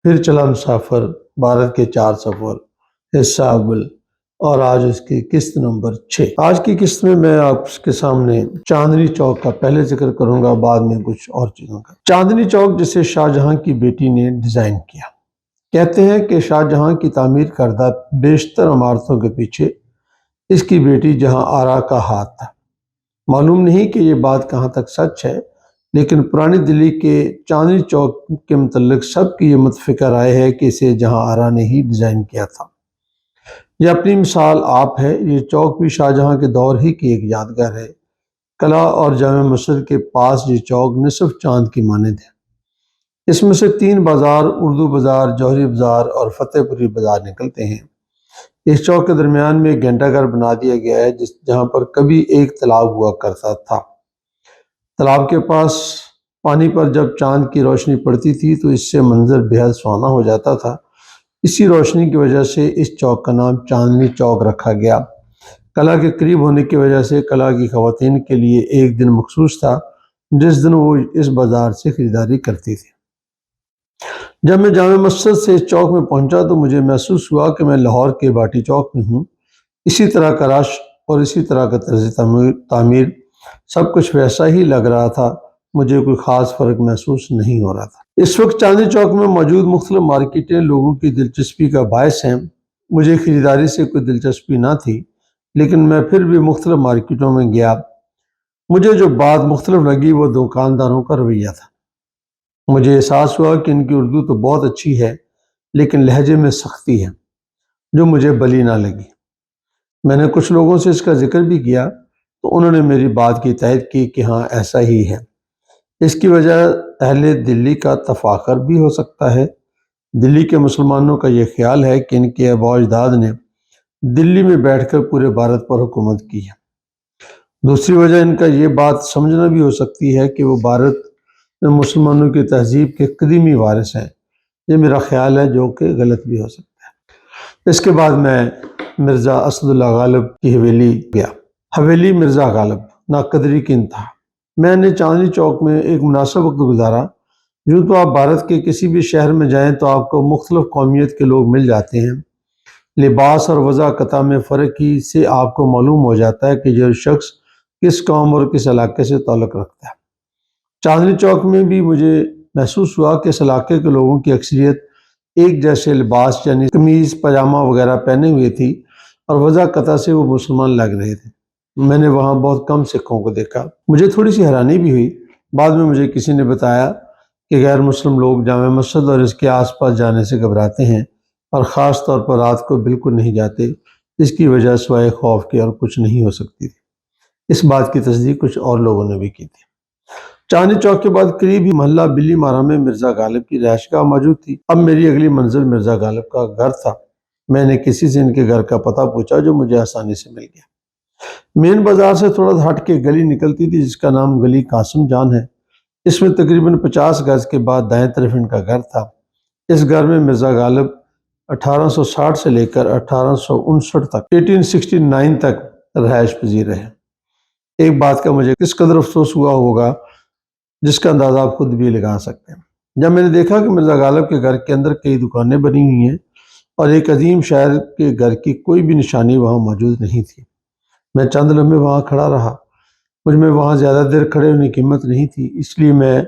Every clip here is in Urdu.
پھر چلا مسافر، بھارت کے 4 سفر، حصہ اول، اور آج اس کی قسط نمبر 6۔ آج کی قسط میں آپ کے سامنے چاندنی چوک کا پہلے ذکر کروں گا، بعد میں کچھ اور چیزوں کا۔ چاندنی چوک جسے شاہ جہاں کی بیٹی نے ڈیزائن کیا۔ کہتے ہیں کہ شاہ جہاں کی تعمیر کردہ بیشتر عمارتوں کے پیچھے اس کی بیٹی جہاں آرا کا ہاتھ تھا۔ معلوم نہیں کہ یہ بات کہاں تک سچ ہے، لیکن پرانی دلی کے چاندنی چوک کے متعلق سب کی یہ متفقہ رائے ہے کہ اسے جہاں آرا نے ہی ڈیزائن کیا تھا۔ یہ اپنی مثال آپ ہے۔ یہ چوک بھی شاہ جہاں کے دور ہی کی ایک یادگار ہے۔ قلعہ اور جامع مسجد کے پاس یہ چوک نصف چاند کی مانند ہے۔ اس میں سے 3 بازار، اردو بازار، جوہری بازار اور فتح پوری بازار نکلتے ہیں۔ اس چوک کے درمیان میں ایک گھنٹہ گھر بنا دیا گیا ہے جہاں پر کبھی ایک تالاب ہوا کرتا تھا۔ تالاب کے پاس پانی پر جب چاند کی روشنی پڑتی تھی تو اس سے منظر بےحد سہانا ہو جاتا تھا۔ اسی روشنی کی وجہ سے اس چوک کا نام چاندنی چوک رکھا گیا۔ قلعہ کے قریب ہونے کی وجہ سے قلعہ کی خواتین کے لیے ایک دن مخصوص تھا جس دن وہ اس بازار سے خریداری کرتی تھی۔ جب میں جامع مسجد سے اس چوک میں پہنچا تو مجھے محسوس ہوا کہ میں لاہور کے باٹی چوک میں ہوں۔ اسی طرح کا رش اور اسی طرح کا طرز تعمیر، سب کچھ ویسا ہی لگ رہا تھا۔ مجھے کوئی خاص فرق محسوس نہیں ہو رہا تھا۔ اس وقت چاندنی چوک میں موجود مختلف مارکیٹیں لوگوں کی دلچسپی کا باعث ہیں۔ مجھے خریداری سے کوئی دلچسپی نہ تھی، لیکن میں پھر بھی مختلف مارکیٹوں میں گیا۔ مجھے جو بات مختلف لگی وہ دکانداروں کا رویہ تھا۔ مجھے احساس ہوا کہ ان کی اردو تو بہت اچھی ہے، لیکن لہجے میں سختی ہے جو مجھے بھلی نہ لگی۔ میں نے کچھ لوگوں سے اس کا ذکر بھی کیا تو انہوں نے میری بات کی تائید کی کہ ہاں ایسا ہی ہے۔ اس کی وجہ اہل دلی کا تفاخر بھی ہو سکتا ہے۔ دلی کے مسلمانوں کا یہ خیال ہے کہ ان کے آباء و اجداد نے دلی میں بیٹھ کر پورے بھارت پر حکومت کی ہے۔ دوسری وجہ ان کا یہ بات سمجھنا بھی ہو سکتی ہے کہ وہ بھارت میں مسلمانوں کی تہذیب کے قدیمی وارث ہیں۔ یہ میرا خیال ہے جو کہ غلط بھی ہو سکتا ہے۔ اس کے بعد میں مرزا اسد اللہ غالب کی حویلی گیا۔ حویلی مرزا غالب، ناقدری کی انتہا۔ میں نے چاندنی چوک میں ایک مناسب وقت گزارا۔ یوں تو آپ بھارت کے کسی بھی شہر میں جائیں تو آپ کو مختلف قومیت کے لوگ مل جاتے ہیں۔ لباس اور وضاقتہ میں فرق ہی سے آپ کو معلوم ہو جاتا ہے کہ یہ شخص کس قوم اور کس علاقے سے تعلق رکھتا ہے۔ چاندنی چوک میں بھی مجھے محسوس ہوا کہ اس علاقے کے لوگوں کی اکثریت ایک جیسے لباس یعنی قمیض پاجامہ وغیرہ پہنے ہوئے تھی اور وضاقتہ سے وہ مسلمان لگ رہے تھے۔ میں نے وہاں بہت کم سکھوں کو دیکھا۔ مجھے تھوڑی سی حیرانی بھی ہوئی۔ بعد میں مجھے کسی نے بتایا کہ غیر مسلم لوگ جامع مسجد اور اس کے آس پاس جانے سے گھبراتے ہیں اور خاص طور پر رات کو بالکل نہیں جاتے۔ اس کی وجہ سوائے خوف کے اور کچھ نہیں ہو سکتی تھی۔ اس بات کی تصدیق کچھ اور لوگوں نے بھی کی تھی۔ چاندنی چوک کے بعد قریب ہی محلہ بلی مارا میں مرزا غالب کی رہائش گاہ موجود تھی۔ اب میری اگلی منزل مرزا غالب کا گھر تھا۔ میں نے کسی سے ان کے گھر کا پتہ پوچھا جو مجھے آسانی سے مل گیا۔ مین بازار سے تھوڑا ہٹ کے گلی نکلتی تھی جس کا نام گلی قاسم جان ہے۔ اس میں تقریباً 50 گز کے بعد دائیں طرف ان کا گھر تھا۔ اس گھر میں مرزا غالب 1860 سے لے کر 1859 تک 1869 تک رہائش پذیر رہے۔ ایک بات کا مجھے کس قدر افسوس ہوا ہوگا جس کا اندازہ آپ خود بھی لگا سکتے ہیں۔ جب میں نے دیکھا کہ مرزا غالب کے گھر کے اندر کئی دکانیں بنی ہوئی ہیں اور ایک عظیم شاعر کے گھر کی کوئی بھی نشانی وہاں موجود نہیں تھی، میں چند لمحے وہاں کھڑا رہا۔ مجھ میں وہاں زیادہ دیر کھڑے ہونے کی ہمت نہیں تھی، اس لیے میں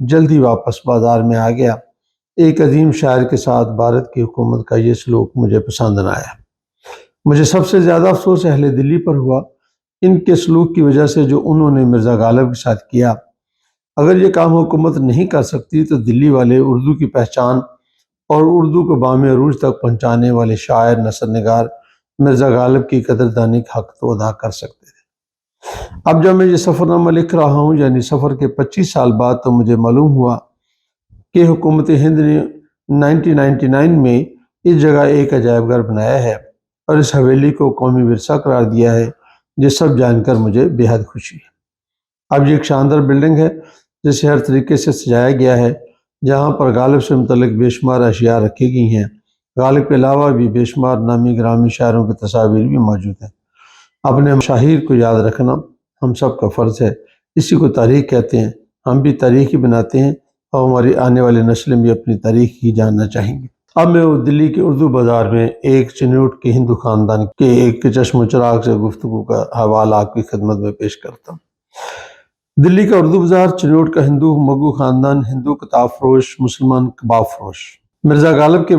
جلدی واپس بازار میں آ گیا۔ ایک عظیم شاعر کے ساتھ بھارت کی حکومت کا یہ سلوک مجھے پسند نہ آیا۔ مجھے سب سے زیادہ افسوس اہل دلی پر ہوا، ان کے سلوک کی وجہ سے جو انہوں نے مرزا غالب کے ساتھ کیا۔ اگر یہ کام حکومت نہیں کر سکتی تو دلی والے اردو کی پہچان اور اردو کو بام عروج تک پہنچانے والے شاعر نثر نگار مرزا غالب کی قدردانی کا حق تو ادا کر سکتے تھے۔ اب جب میں یہ سفر نامہ لکھ رہا ہوں یعنی سفر کے 25 سال بعد، تو مجھے معلوم ہوا کہ حکومت ہند نے 1999 میں اس جگہ ایک عجائب گھر بنایا ہے اور اس حویلی کو قومی ورثہ قرار دیا ہے۔ یہ سب جان کر مجھے بے حد خوشی ہے۔ اب یہ ایک شاندار بلڈنگ ہے جسے ہر طریقے سے سجایا گیا ہے، جہاں پر غالب سے متعلق بے شمار اشیاء رکھی گئی ہیں۔ غالب کے علاوہ بھی بے شمار نامی گرامی شاعروں کی تصاویر بھی موجود ہیں۔ اپنے مشاہیر کو یاد رکھنا ہم سب کا فرض ہے۔ اسی کو تاریخ کہتے ہیں۔ ہم بھی تاریخ ہی بناتے ہیں، اور ہماری آنے والی نسلیں بھی اپنی تاریخ کی جاننا چاہیں گی۔ اب میں دلی کے اردو بازار میں ایک چنوٹ کے ہندو خاندان کے ایک چشم و چراغ سے گفتگو کا حوالہ آپ کی خدمت میں پیش کرتا ہوں۔ دلی کا اردو بازار چنوٹ کا ہندو مگو خاندان، ہندو کتاب فروش، مسلمان کباب فروش۔ مرزا غالب کے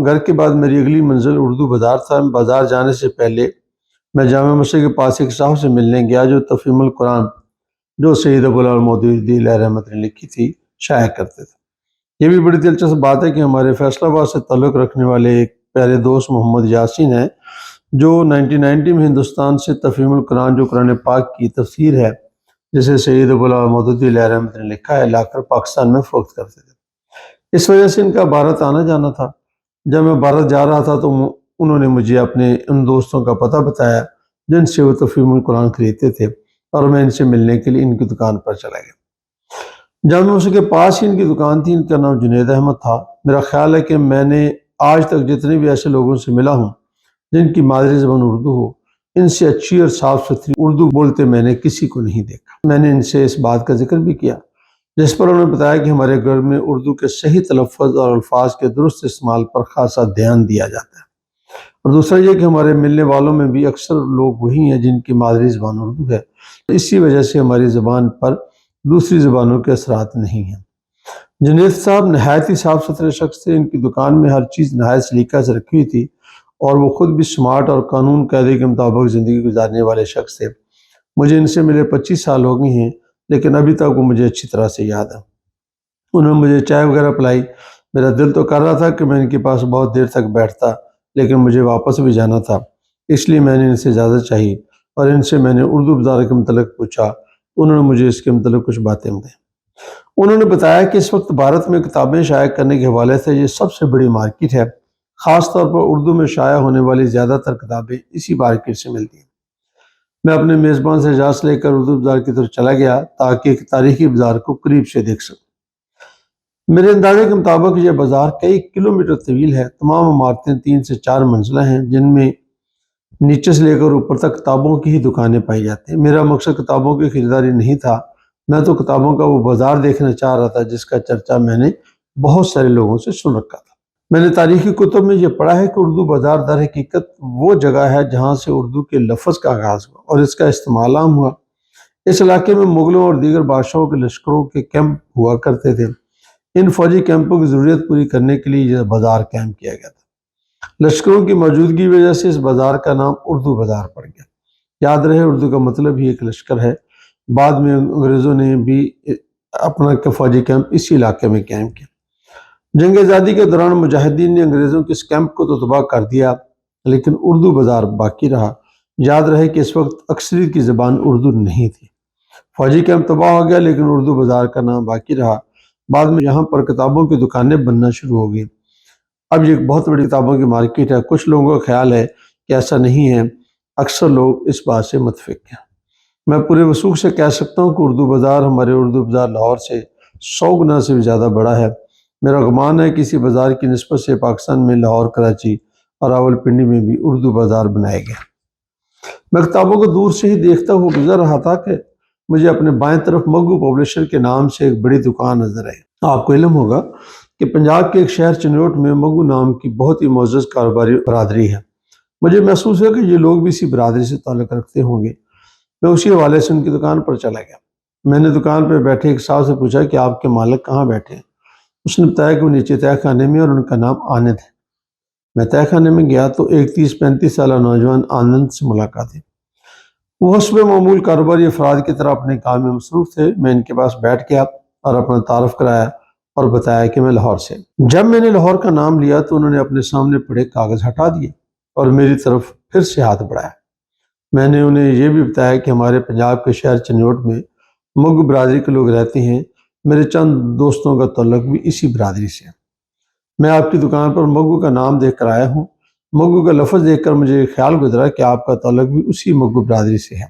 گھر کے بعد میری اگلی منزل اردو بازار تھا۔ بازار جانے سے پہلے میں جامع مسجد کے پاس ایک صاحب سے ملنے گیا جو تفہیم القرآن، جو سید ابو العلا مودودی علیہ رحمت نے لکھی تھی، شائع کرتے تھے۔ یہ بھی بڑی دلچسپ بات ہے کہ ہمارے فیصل آباد سے تعلق رکھنے والے ایک پیارے دوست محمد یاسین ہیں، جو 1990 میں ہندوستان سے تفہیم القرآن، جو قرآن پاک کی تفسیر ہے جسے سید ابو العلا مودودی علیہ رحمت نے لکھا ہے، لا کر پاکستان میں فروخت کرتے تھے۔ اس وجہ سے ان کا بھارت آنا جانا تھا۔ جب میں بھارت جا رہا تھا تو انہوں نے مجھے اپنے ان دوستوں کا پتہ بتایا جن سے وہ تفہیم القرآن خریدتے تھے، اور میں ان سے ملنے کے لیے ان کی دکان پر چلا گیا۔ جامع مسجد کے پاس ہی ان کی دکان تھی۔ ان کا نام جنید احمد تھا۔ میرا خیال ہے کہ میں نے آج تک جتنے بھی ایسے لوگوں سے ملا ہوں جن کی مادری زبان اردو ہو، ان سے اچھی اور صاف ستھری اردو بولتے میں نے کسی کو نہیں دیکھا۔ میں نے ان سے اس بات کا ذکر بھی کیا، جس پر انہوں نے بتایا کہ ہمارے گھر میں اردو کے صحیح تلفظ اور الفاظ کے درست استعمال پر خاصا دھیان دیا جاتا ہے، اور دوسرا یہ کہ ہمارے ملنے والوں میں بھی اکثر لوگ وہی ہیں جن کی مادری زبان اردو ہے۔ اسی وجہ سے ہماری زبان پر دوسری زبانوں کے اثرات نہیں ہیں۔ جنید صاحب نہایت ہی صاف ستھرے شخص تھے۔ ان کی دکان میں ہر چیز نہایت سلیقہ سے رکھی ہوئی تھی، اور وہ خود بھی سمارٹ اور قانون قاعدے کے مطابق زندگی گزارنے والے شخص تھے۔ مجھے ان سے ملے 25 سال ہو گئے ہیں، لیکن ابھی تک وہ مجھے اچھی طرح سے یاد ہے۔ انہوں نے مجھے چائے وغیرہ پلائی۔ میرا دل تو کر رہا تھا کہ میں ان کے پاس بہت دیر تک بیٹھتا، لیکن مجھے واپس بھی جانا تھا، اس لیے میں نے ان سے اجازت چاہی، اور ان سے میں نے اردو بازار کے متعلق پوچھا۔ انہوں نے مجھے اس کے متعلق کچھ باتیں بتائیں۔ انہوں نے بتایا کہ اس وقت بھارت میں کتابیں شائع کرنے کے حوالے سے یہ سب سے بڑی مارکیٹ ہے۔ خاص طور پر اردو میں شائع ہونے والی زیادہ تر کتابیں اسی مارکیٹ سے ملتی ہیں۔ میں اپنے میزبان سے اجازت لے کر اردو بازار کی طرف چلا گیا تاکہ ایک تاریخی بازار کو قریب سے دیکھ سکوں۔ میرے اندازے کے مطابق یہ بازار کئی کلومیٹر طویل ہے۔ تمام عمارتیں 3 سے 4 منزلہ ہیں، جن میں نیچے سے لے کر اوپر تک کتابوں کی ہی دکانیں پائی جاتی ہیں۔ میرا مقصد کتابوں کی خریداری نہیں تھا، میں تو کتابوں کا وہ بازار دیکھنا چاہ رہا تھا جس کا چرچا میں نے بہت سارے لوگوں سے سن رکھا تھا۔ میں نے تاریخی کتب میں یہ پڑھا ہے کہ اردو بازار در حقیقت وہ جگہ ہے جہاں سے اردو کے لفظ کا آغاز ہوا اور اس کا استعمال عام ہوا۔ اس علاقے میں مغلوں اور دیگر بادشاہوں کے لشکروں کے کیمپ ہوا کرتے تھے۔ ان فوجی کیمپوں کی ضرورت پوری کرنے کے لیے یہ بازار قائم کیا گیا تھا۔ لشکروں کی موجودگی کی وجہ سے اس بازار کا نام اردو بازار پڑ گیا۔ یاد رہے، اردو کا مطلب ہی ایک لشکر ہے۔ بعد میں انگریزوں نے بھی اپنا فوجی کیمپ اسی علاقے میں قائم کیا۔ جنگ آزادی کے دوران مجاہدین نے انگریزوں کے اس کیمپ کو تو تباہ کر دیا، لیکن اردو بازار باقی رہا۔ یاد رہے کہ اس وقت اکثریت کی زبان اردو نہیں تھی۔ فوجی کیمپ تباہ ہو گیا، لیکن اردو بازار کا نام باقی رہا۔ بعد میں یہاں پر کتابوں کی دکانیں بننا شروع ہو گئی۔ اب یہ ایک بہت بڑی کتابوں کی مارکیٹ ہے۔ کچھ لوگوں کا خیال ہے کہ ایسا نہیں ہے، اکثر لوگ اس بات سے متفق ہیں۔ میں پورے وثوق سے کہہ سکتا ہوں کہ اردو بازار ہمارے اردو بازار لاہور سے 100 گنا سے بھی زیادہ بڑا ہے۔ میرا گمان ہے کہ اسی بازار کی نسبت سے پاکستان میں لاہور، کراچی اور راولپنڈی میں بھی اردو بازار بنائے گئے۔ میں کتابوں کو دور سے ہی دیکھتا ہوا گزر رہا تھا کہ مجھے اپنے بائیں طرف مگو پبلشر کے نام سے ایک بڑی دکان نظر آئی۔ آپ کو علم ہوگا کہ پنجاب کے ایک شہر چنوٹ میں مگو نام کی بہت ہی معزز کاروباری برادری ہے۔ مجھے محسوس ہوا کہ یہ لوگ بھی اسی برادری سے تعلق رکھتے ہوں گے۔ میں اسی حوالے سے ان کی دکان پر چلا گیا۔ میں نے دکان پہ بیٹھے ایک صاحب سے پوچھا کہ آپ کے مالک کہاں بیٹھے ہیں؟ اس نے بتایا کہ وہ نیچے تہہ خانے میں اور ان کا نام آنند ہے۔ میں تہہ خانے میں گیا تو ایک 30-35 سالہ نوجوان آنند سے ملاقات ہوئی۔ وہ حسب معمول کاروباری افراد کی طرح اپنے کام میں مصروف تھے۔ میں ان کے پاس بیٹھ گیا اور اپنا تعارف کرایا اور بتایا کہ میں لاہور سے۔ جب میں نے لاہور کا نام لیا تو انہوں نے اپنے سامنے پڑے کاغذ ہٹا دیے اور میری طرف پھر سے ہاتھ بڑھایا۔ میں نے انہیں یہ بھی بتایا کہ ہمارے پنجاب کے شہر چنوٹ میں مغو برادری کے لوگ رہتے ہیں۔ میرے چند دوستوں کا تعلق بھی اسی برادری سے ہے۔ میں آپ کی دکان پر مغو کا نام دیکھ کر آیا ہوں۔ مغو کا لفظ دیکھ کر مجھے خیال گزرا کہ آپ کا تعلق بھی اسی مغو برادری سے ہے،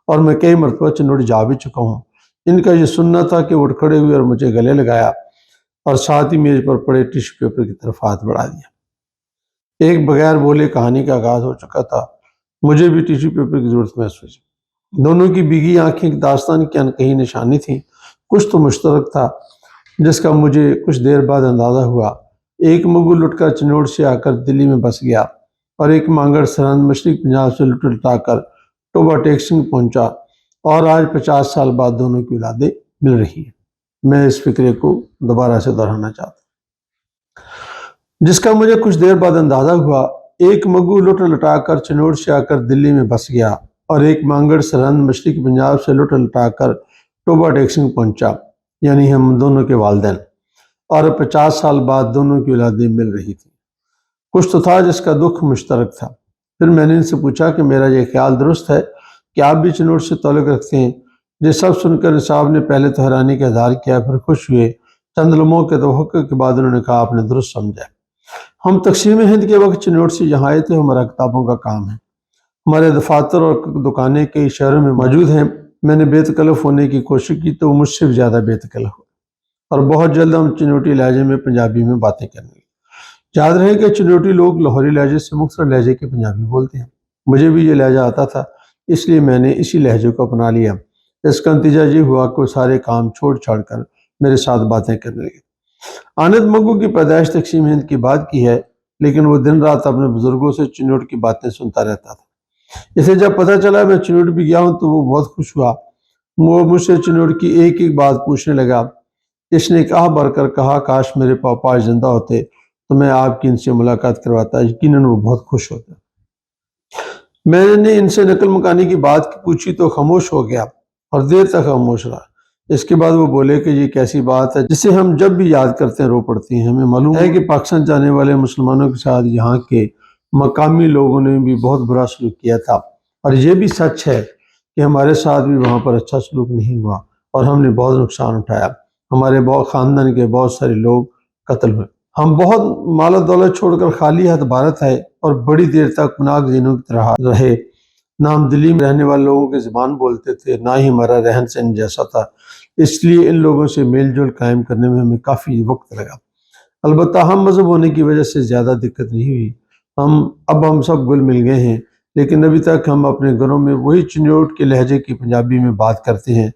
اور میں کئی مرتبہ چنوٹ جا بھی چکا ہوں۔ ان کا یہ سننا تھا کہ اٹھ کھڑے ہوئے اور مجھے گلے لگایا اور ساتھ ہی میز پر پڑے ٹیشو پیپر کی طرف ہاتھ بڑھا دیا۔ ایک بغیر بولے کہانی کا آغاز ہو چکا تھا۔ مجھے بھی ٹیشو پیپر کی ضرورت محسوس ہوئی۔ دونوں کی بھیگی آنکھیں ایک داستان کی انکہی نشانی تھیں۔ کچھ تو مشترک تھا۔ جس کا مجھے کچھ دیر بعد اندازہ ہوا۔ ایک مغو لٹ کر چنوٹ سے آ کر دلی میں بس گیا اور ایک مانگڑ سرہند مشرق پنجاب سے لٹا کر ٹوبا ٹیک سنگھ پہنچا، اور آج 50 سال بعد دونوں کی اولادیں مل رہی ہیں۔ میں اس فکرے کو دوبارہ سے دہرانا چاہتا ہوں۔ جس کا مجھے کچھ دیر بعد اندازہ ہوا، ایک مغو لٹا کر چنوٹ سے آ کر دلی میں بس گیا اور ایک مانگڑ سرہند مشرق پنجاب سے لٹا کر ٹوبا ٹیک سنگھ پہنچا، یعنی ہم دونوں کے والدین، اور 50 سال بعد دونوں کی اولادیں مل رہی تھیں۔ کچھ تو تھا جس کا دکھ مشترک تھا۔ پھر میں نے ان سے پوچھا کہ میرا یہ خیال درست ہے کہ آپ بھی چنوٹ سے تعلق رکھتے ہیں؟ یہ سب سن کر صاحب نے پہلے تو حیرانی کا اظہار کیا، پھر خوش ہوئے۔ چند لمحوں کے توقع کے بعد انہوں نے کہا، آپ نے درست سمجھا۔ ہم تقسیم ہند کے وقت چنوٹ سے یہاں آئے تھے، ہمارا کتابوں کا کام ہے، ہمارے دفاتر اور دکانیں کئی شہروں میں موجود ہیں۔ میں نے بے تکلف ہونے کی کوشش کی تو وہ مجھ سے بھی زیادہ بے تکلف ہو، اور بہت جلد ہم چنوٹی لہجے میں پنجابی میں باتیں کرنے لگے۔ یاد رہے کہ چنوٹی لوگ لاہوری لہجے سے مختلف لہجے کے پنجابی بولتے ہیں۔ مجھے بھی یہ لہجہ آتا تھا، اس لیے میں نے اسی لہجے کو اپنا لیا۔ اس کا نتیجہ یہ ہوا کہ وہ سارے کام چھوڑ چھاڑ کر میرے ساتھ باتیں کرنے لگے۔ آنند مغو کی پیدائش تقسیم ہند کی بعد کی ہے، لیکن وہ دن رات اپنے بزرگوں سے چنوٹ کی باتیں سنتا رہتا تھا۔ اسے جب پتہ چلا میں چنوٹ بھی گیا ہوں تو وہ بہت خوش ہوا۔ وہ مجھ سے چنوٹ کی ایک ایک بات پوچھنے لگا۔ اس نے کہا بھر کر کہا، کاش میرے پاپا آج زندہ ہوتے تو میں آپ کی ان سے ملاقات کرواتا۔ یقیناً وہ بہت خوش ہوتے۔ میں نے ان سے نقل مکانی کی بات پوچھی تو خاموش ہو گیا اور دیر تک خاموش رہا۔ اس کے بعد وہ بولے کہ یہ کیسی بات ہے جسے ہم جب بھی یاد کرتے ہیں رو پڑتی ہیں۔ ہمیں معلوم ہے کہ پاکستان جانے والے مسلمانوں کے ساتھ یہاں کے مقامی لوگوں نے بھی بہت برا سلوک کیا تھا، اور یہ بھی سچ ہے کہ ہمارے ساتھ بھی وہاں پر اچھا سلوک نہیں ہوا اور ہم نے بہت نقصان اٹھایا۔ ہمارے خاندان کے بہت سارے لوگ قتل ہوئے۔ ہم بہت مال و دولت چھوڑ کر خالی ہاتھ بھارت آئے اور بڑی دیر تک پناہ گزینوں کی طرح رہے۔ نہ ہم دلی میں رہنے والے لوگوں کی زبان بولتے تھے، نہ ہی ہمارا رہن سہن جیسا تھا، اس لیے ان لوگوں سے میل جول قائم کرنے میں ہمیں کافی وقت لگا۔ البتہ ہم مذہب ہونے کی وجہ سے زیادہ دقت نہیں ہوئی۔ اب ہم سب گل مل گئے ہیں، لیکن ابھی تک ہم اپنے گھروں میں وہی چنوٹ کے لہجے کی پنجابی میں بات کرتے ہیں،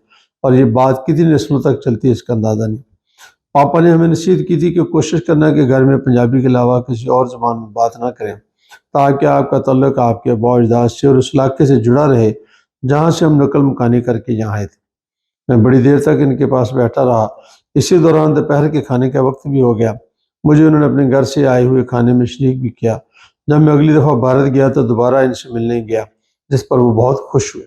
اور یہ بات کتنی نسلوں تک چلتی ہے اس کا اندازہ نہیں۔ پاپا نے ہمیں نصیحت کی تھی کہ کوشش کرنا کہ گھر میں پنجابی کے علاوہ کسی اور زبان میں بات نہ کریں، تاکہ آپ کا تعلق آپ کے آباء و اجداد سے اور اس علاقے سے جڑا رہے جہاں سے ہم نقل مکانی کر کے یہاں آئے تھے۔ میں بڑی دیر تک ان کے پاس بیٹھا رہا۔ اسی دوران دوپہر کے کھانے کا وقت بھی ہو گیا۔ مجھے انہوں نے اپنے گھر سے آئے ہوئے کھانے میں شریک بھی کیا۔ جب میں اگلی دفعہ بھارت گیا تو دوبارہ ان سے ملنے گیا، جس پر وہ بہت خوش ہوئے۔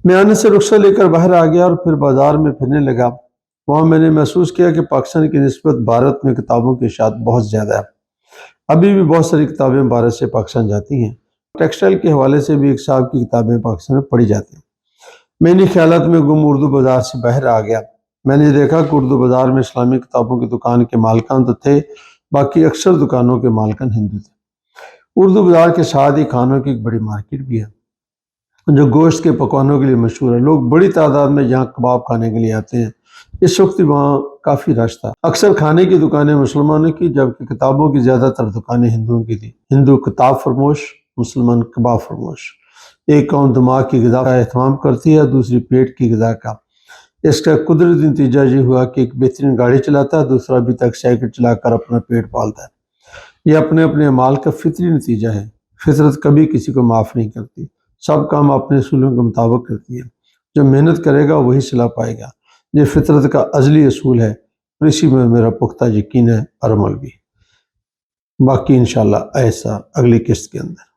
میں آنے سے رخصت لے کر باہر آ گیا اور پھر بازار میں پھرنے لگا۔ وہاں میں نے محسوس کیا کہ پاکستان کی نسبت بھارت میں کتابوں کی اشاعت بہت زیادہ ہے۔ ابھی بھی بہت ساری کتابیں بھارت سے پاکستان جاتی ہیں۔ ٹیکسٹائل کے حوالے سے بھی ایک صاحب کی کتابیں پاکستان میں پڑھی جاتی ہیں۔ میں انہی خیالات میں گم اردو بازار سے باہر آ گیا۔ میں نے دیکھا کہ اردو بازار میں اسلامی کتابوں کی دکان کے مالکان تو تھے، باقی اکثر دکانوں کے مالکان ہندو تھے۔ اردو بازار کے ساتھ ہی کھانوں کی ایک بڑی مارکیٹ بھی ہے جو گوشت کے پکوانوں کے لیے مشہور ہے۔ لوگ بڑی تعداد میں یہاں کباب کھانے کے لیے آتے ہیں۔ اس وقت وہاں کافی رش تھا۔ اکثر کھانے کی دکانیں مسلمانوں کی، جبکہ کتابوں کی زیادہ تر دکانیں ہندوؤں کی تھیں۔ ہندو کتاب فرموش، مسلمان کباب فرموش۔ ایک قوم دماغ کی غذا کا اہتمام کرتی ہے، دوسری پیٹ کی غذا کا۔ اس کا قدرتی نتیجہ یہ ہوا کہ ایک بہترین گاڑی چلاتا ہے، دوسرا ابھی تک سائیکل چلا کر اپنا پیٹ پالتا ہے۔ یہ اپنے اپنے اعمال کا فطری نتیجہ ہے۔ فطرت کبھی کسی کو معاف نہیں کرتی، سب کام اپنے اصولوں کے مطابق کرتی ہے۔ جو محنت کرے گا وہی صلاح پائے گا۔ یہ فطرت کا ازلی اصول ہے اور اسی میں میرا پختہ یقین ہے اور عمل بھی۔ باقی انشاءاللہ ایسا اگلی قسط کے اندر۔